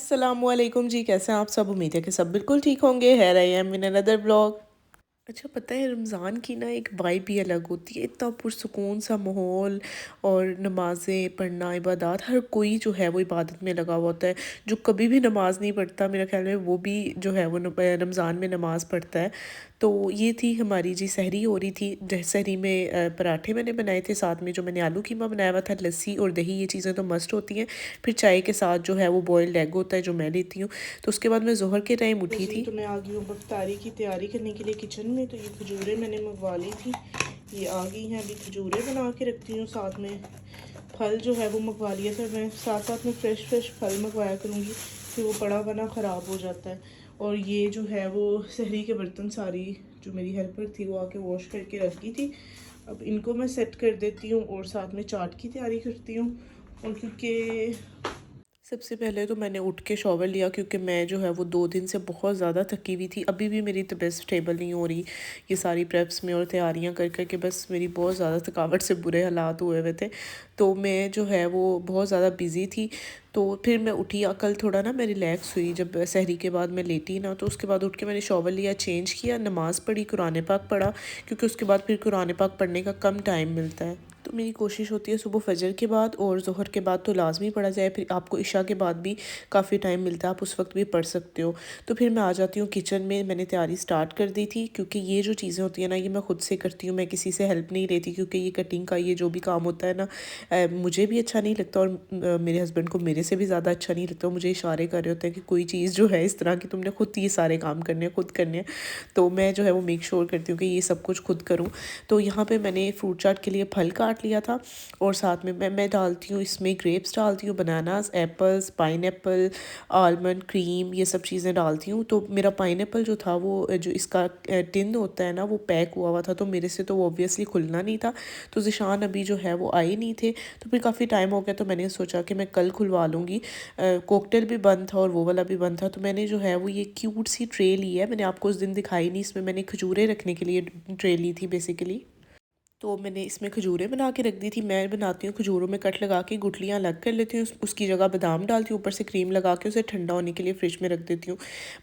अस्सलामुअलैकुम जी, कैसे हैं आप सब? उम्मीद है कि सब बिल्कुल ठीक होंगे। Here I am in another vlog. अच्छा, पता है रमज़ान की ना एक वाइब भी अलग होती है। इतना पुरसुकून सा माहौल और नमाज़ें पढ़ना, इबादत, हर कोई जो है वो इबादत में लगा हुआ होता है। जो कभी भी नमाज़ नहीं पढ़ता मेरा ख़्याल में वो भी जो है वो रमज़ान में नमाज़ पढ़ता है। तो ये थी हमारी जी सहरी हो रही थी। सहरी में पराठे मैंने बनाए थे, साथ में जो मैंने आलू कीमा बनाया हुआ था, लस्सी और दही, ये चीज़ें तो मस्ट होती हैं। फिर चाय के साथ जो है वो बॉयल्ड एग होता है जो मैं लेती हूँ। तो उसके बाद मैं ज़ोहर के टाइम उठी थी। तो मैं आ गई हूँ इफ्तारी की तैयारी करने के लिए किचन में। तो ये खजूरें मैंने मंगवा ली थी, ये आ गई हैं। अभी खजूरें बना के रखती हूँ, साथ में फल जो है वो मंगवा लिया था मैं। साथ साथ में फ्रेश फल मंगवाया करूँगी, फिर वो पड़ा बना ख़राब हो जाता है। और ये जो है वो सहरी के बर्तन सारी जो मेरी हेल्पर थी वो आके वॉश करके रख गई थी। अब इनको मैं सेट कर देती हूँ और साथ में चाट की तैयारी करती हूँ। और क्योंकि सबसे पहले तो मैंने उठ के शॉवर लिया, क्योंकि मैं जो है वो 2 दिन से बहुत ज़्यादा थकी हुई थी। अभी भी मेरी तबीयत स्टेबल नहीं हो रही ये सारी प्रेप्स में और तैयारियां कर कर के, बस मेरी बहुत ज़्यादा थकावट से बुरे हालात हुए हुए थे। तो मैं जो है वो बहुत ज़्यादा बिज़ी थी। तो फिर मैं उठी, कल थोड़ा ना मैं रिलैक्स हुई जब सहरी के बाद मैं लेटी ना। तो उसके बाद उठ के मैंने शॉवर लिया, चेंज किया, नमाज़ पढ़ी, कुरान पाक पढ़ा, क्योंकि उसके बाद फिर कुरान पाक पढ़ने का कम टाइम मिलता है। तो मेरी कोशिश होती है सुबह फजर के बाद और ज़ोहर के बाद तो लाजमी पढ़ा जाए। फिर आपको इशा के बाद भी काफ़ी टाइम मिलता है, आप उस वक्त भी पढ़ सकते हो। तो फिर मैं आ जाती हूँ किचन में। मैंने तैयारी स्टार्ट कर दी थी, क्योंकि ये जो चीज़ें होती हैं ना ये मैं खुद से करती हूँ, मैं किसी से हेल्प नहीं लेती। क्योंकि ये कटिंग का ये जो भी काम होता है ना, मुझे भी अच्छा नहीं लगता और मेरे हस्बैंड को मेरे से भी ज़्यादा अच्छा नहीं लगता। मुझे इशारे कर रहे होते हैं कि कोई चीज़ जो है इस तरह की तुमने खुद ये सारे काम करने हैं, खुद करने हैं। तो मैं जो है वो मेक श्योर करती हूँ कि ये सब कुछ खुद करूँ। तो यहाँ पे मैंने फ्रूट चाट के लिए फल काट लिया था और साथ में मैं डालती हूँ इसमें ग्रेप्स डालती हूँ, bananas, apples, pineapple, almond, cream, ये सब चीज़ें डालती हूँ। तो मेरा पाइनएप्पल जो था वो जो इसका टिन होता है ना वो पैक हुआ हुआ था, तो मेरे से तो वो ऑब्वियसली खुलना नहीं था। तो ज़िशान अभी जो है वो आए नहीं थे, तो फिर काफ़ी टाइम हो गया। तो मैंने सोचा कि मैं कल खुलवा लूँगी। कोकटेल भी बंद था और वो वाला भी बंद था। तो मैंने जो है वो ये क्यूट सी ट्रे ली है, मैंने आपको उस दिन दिखाई नहीं, इसमें मैंने खजूरें रखने के लिए ट्रे ली थी बेसिकली। तो मैंने इसमें खजूरें बना के रख दी थी। मैं बनाती हूँ खजूरों में कट लगा के गुठलियाँ अलग कर लेती हूँ, उसकी जगह बादाम डालती हूँ, ऊपर से क्रीम लगा के उसे ठंडा होने के लिए फ़्रिज में रख देती हूँ।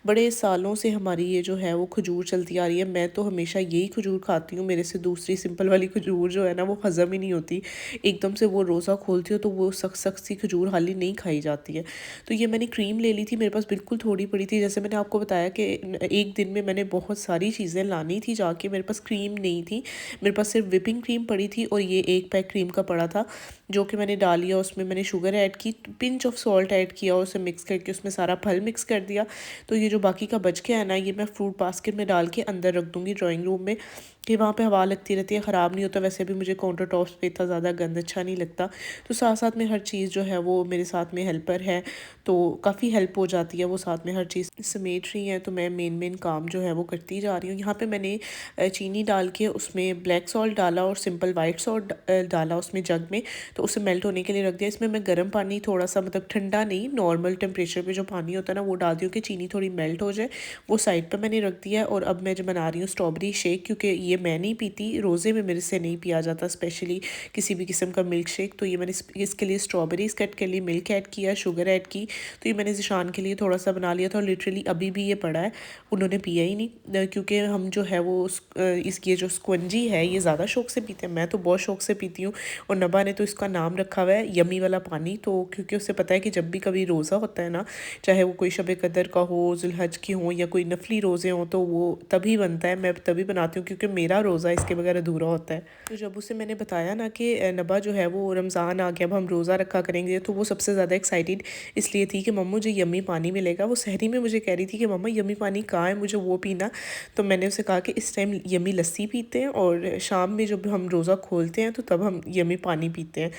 बड़े सालों से हमारी ये जो है वो खजूर चलती आ रही है। मैं तो हमेशा यही खजूर खाती हूँ, मेरे से दूसरी सिंपल वाली खजूर जो है ना वो हज़म ही नहीं होती। एकदम से वो रोज़ा खोलती हो तो वो सख्त सख्त सी खजूर हाली नहीं खाई जाती है। तो ये मैंने क्रीम ले ली थी, मेरे पास बिल्कुल थोड़ी पड़ी थी। जैसे मैंने आपको बताया कि एक दिन में मैंने बहुत सारी चीज़ें लानी थी जाके, मेरे पास क्रीम नहीं थी। मेरे पास सिर्फ विपिंग क्रीम पड़ी थी और ये एक पैक क्रीम का पड़ा था, जो कि मैंने डाल लिया। उसमें मैंने शुगर ऐड की, पिंच ऑफ सॉल्ट ऐड किया और उसे मिक्स करके उसमें सारा फल मिक्स कर दिया। तो ये जो बाकी का बच गया है ना, ये मैं फ्रूट बास्केट में डाल के अंदर रख दूँगी ड्राइंग रूम में, कि वहाँ पे हवा लगती रहती है, ख़राब नहीं होता। वैसे भी मुझे काउंटर टॉप्स पे इतना ज़्यादा गंद अच्छा नहीं लगता। तो साथ साथ में हर चीज़ जो है वो मेरे साथ में हेल्पर है, तो काफ़ी हेल्प हो जाती है। वो साथ में हर चीज़ समेट रही हैं, तो मैं मेन काम जो है वो करती जा रही हूँ। यहाँ पे मैंने चीनी डाल के उसमें ब्लैक सॉल्ट डाला और सिंपल वाइट सॉल्ट डाला उसमें जग में, तो उसे मेल्ट होने के लिए रख दिया। इसमें मैं गर्म पानी थोड़ा सा, मतलब ठंडा नहीं, नॉर्मल टेम्परेचर पे जो पानी होता है ना वो डालती हूँ कि चीनी थोड़ी मेल्ट हो जाए। वो साइड पर मैंने रख दिया है। और अब मैं जो बना रही हूँ स्ट्रॉबेरी शेक, क्योंकि ये मैं नहीं पीती, रोज़े में मेरे से नहीं पिया जाता स्पेशली किसी भी किस्म का मिल्क शेक। तो ये मैंने इसके लिए स्ट्रॉबेरीज कट कर ली, मिल्क ऐड किया, शुगर ऐड की। तो ये मैंने ज़िशान के लिए थोड़ा सा बना लिया था और लिटरली अभी भी ये पड़ा है, उन्होंने पिया ही नहीं। क्योंकि हम जो है वो इसकी जो स्क्वंजी है ये ज़्यादा शौक से पीते हैं, मैं तो बहुत शौक से पीती हूँ। और नबा ने तो इसका नाम रखा हुआ है यमी वाला पानी। तो क्योंकि उसे पता है कि जब भी कभी रोज़ा होता है ना, चाहे वो कोई शब कदर का हो, जुल्हज की हो, या कोई नफली रोज़े हों, तो वो तभी बनता है, मैं तभी बनाती हूँ, क्योंकि मेरा रोज़ा इसके बगैर अधूरा होता है। तो जब उसे मैंने बताया ना कि नबा जो है वो रमज़ान आ गया, अब हम रोज़ा रखा करेंगे, तो वो सबसे ज़्यादा एक्साइटेड इसलिए थी कि मम्मा मुझे यमी पानी मिलेगा। वो सहरी में मुझे कह रही थी कि मम्मा यमी पानी कहाँ है, मुझे वो पीना। तो मैंने उसे कहा कि इस टाइम यमी लस्सी पीते हैं और शाम में जब हम रोज़ा खोलते हैं तो तब हम यमी पानी पीते हैं।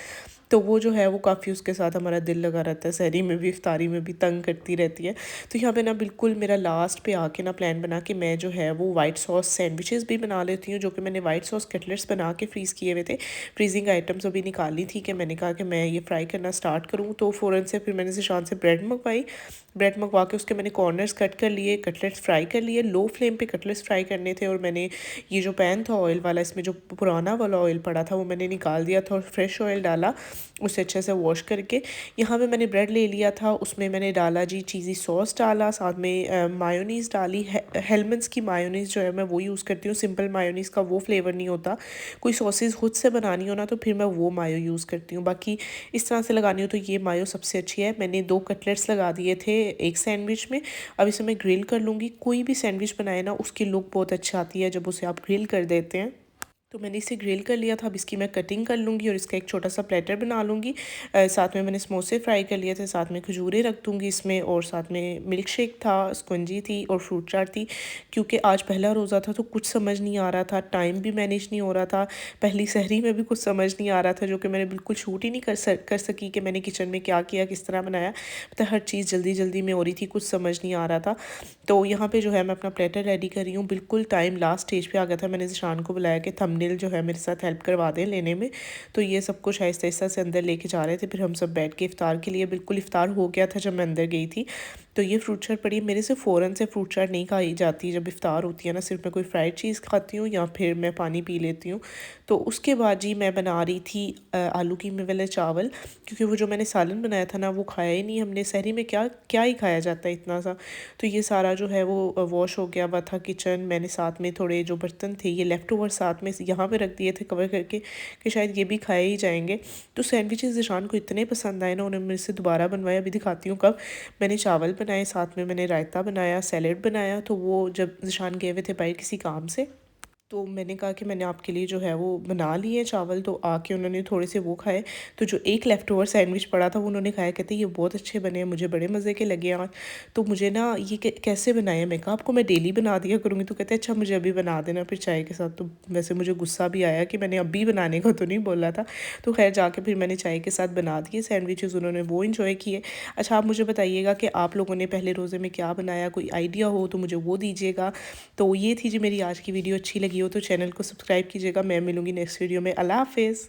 तो वो जो है वो काफ़ी उसके साथ हमारा दिल लगा रहता है, सहरी में भी इफ्तारी में भी तंग करती रहती है। तो यहाँ पे ना बिल्कुल मेरा लास्ट पे आके ना प्लान बना कि मैं जो है वो वाइट सॉस सैंडविचेस भी बना लेती हूँ, जो कि मैंने वाइट सॉस कटलेट्स बना के फ्रीज़ किए हुए थे। फ्रीजिंग आइटम्स अभी निकाली थी कि मैंने कहा कि मैं ये फ्राई करना स्टार्ट करूँ। तो फ़ौरन से फिर मैंने ज़िशान से ब्रेड मंगवाई, ब्रेड मंगवा के उसके मैंने कॉर्नर्स कट कर लिए, कटलेट्स फ्राई कर लिए। लो फ्लेम पे कटलेट्स फ्राई करने थे। और मैंने ये जो पैन था ऑयल वाला, इसमें जो पुराना वाला ऑयल पड़ा था वो मैंने निकाल दिया था और फ्रेश ऑयल डाला। उसे अच्छे से वॉश करके यहाँ पे मैंने ब्रेड ले लिया था, उसमें मैंने डाला जी चीज़ी सॉस डाला, साथ में मायोनीज़ डाली। हेलमंड्स की मायोनीज़ जो है मैं वो यूज़ करती हूँ, सिंपल मायोनीज़ का वो फ्लेवर नहीं होता। कोई सॉसेस खुद से बनानी हो ना तो फिर मैं वो मायो यूज़ करती हूँ, बाकी इस तरह से लगानी हो तो ये मायो सबसे अच्छी है। मैंने 2 कटलेट्स लगा दिए थे एक सैंडविच में। अब इसे मैं ग्रिल कर लूँगी। कोई भी सैंडविच बनाए ना उसकी लुक बहुत अच्छी आती है जब उसे आप ग्रिल कर देते हैं। तो मैंने इसे ग्रिल कर लिया था। अब इसकी मैं कटिंग कर लूँगी और इसका एक छोटा सा प्लेटर बना लूँगी। साथ में मैंने समोसे फ्राई कर लिए थे, साथ में खजूरें रख दूँगी इसमें, और साथ में मिल्क शेक था, स्पंजी थी और फ्रूट चाट थी। क्योंकि आज पहला रोज़ा था तो कुछ समझ नहीं आ रहा था, टाइम भी मैनेज नहीं हो रहा था, पहली सहरी में भी कुछ समझ नहीं आ रहा था, जो कि मैंने बिल्कुल शूट ही नहीं कर सकी कि मैंने किचन में क्या किया, किस तरह बनाया। मतलब हर चीज़ जल्दी जल्दी में हो रही थी, कुछ समझ नहीं आ रहा था। तो यहाँ पे जो है मैं अपना प्लेटर रेडी कर रही हूँ। बिल्कुल टाइम लास्ट स्टेज पे आ गया था। मैंने ज़िशान को बुलाया कि थंबनेल जो है मेरे साथ हेल्प करवा दें लेने में। तो ये सब कुछ आहिस्ता आहिस्ता से अंदर लेके जा रहे थे। फिर हम सब बैठ के इफ्तार के लिए, बिल्कुल इफ्तार हो गया था जब मैं अंदर गई थी। तो ये फ्रूट चाट पड़ी। मेरे से फ़ौरन से फ्रूट चाट नहीं खाई जाती जब इफ्तार होती है ना, सिर्फ मैं कोई फ्राइड चीज़ खाती हूँ या फिर मैं पानी पी लेती हूँ। तो उसके बाद जी मैं बना रही थी आलू कीमे वाले चावल, क्योंकि वो जो मैंने सालन बनाया था ना वो खाया ही नहीं हमने। सहरी में क्या क्या ही खाया जाता है इतना सा। तो ये सारा जो है वो वॉश हो गया हुआ था किचन। मैंने साथ में थोड़े जो बर्तन थे ये लेफ़्ट ओवर साथ में यहाँ पे रख दिए थे कवर करके कि शायद ये भी खाए ही जाएंगे। तो सैंडविचेस ज़िशान को इतने पसंद आए ना, उन्होंने मेरे से दोबारा बनवाया। अभी दिखाती हूँ कब। मैंने चावल बनाए, साथ में मैंने रायता बनाया, सैलेड बनाया। तो वो जब ज़िशान गए हुए थे बाहर किसी काम से, तो मैंने कहा कि मैंने आपके लिए जो है वो बना लिए चावल। तो आके उन्होंने थोड़े से वो खाए। तो जो एक लेफ़्ट ओवर सैंडविच पड़ा था वो उन्होंने खाया, कहते ये बहुत अच्छे बने हैं, मुझे बड़े मज़े के लगे आज। तो मुझे ना ये कैसे बनाए हैं, मैं कहा आपको मैं डेली बना दिया करूँगी। तो कहते अच्छा मुझे अभी बना देना फिर चाय के साथ। तो वैसे मुझे गुस्सा भी आया कि मैंने अभी बनाने को तो नहीं बोला था। तो खैर जाके फिर मैंने चाय के साथ बना दिए सैंडविचेस, उन्होंने वो इन्जॉय किए। अच्छा आप मुझे बताइएगा कि आप लोगों ने पहले रोज़े में क्या बनाया, कोई आइडिया हो तो मुझे वो दीजिएगा। तो ये थी जी मेरी आज की वीडियो। अच्छी लगी हो तो चैनल को सब्सक्राइब कीजिएगा। मैं मिलूँगी नेक्स्ट वीडियो में। अल्लाह हाफ़िज़।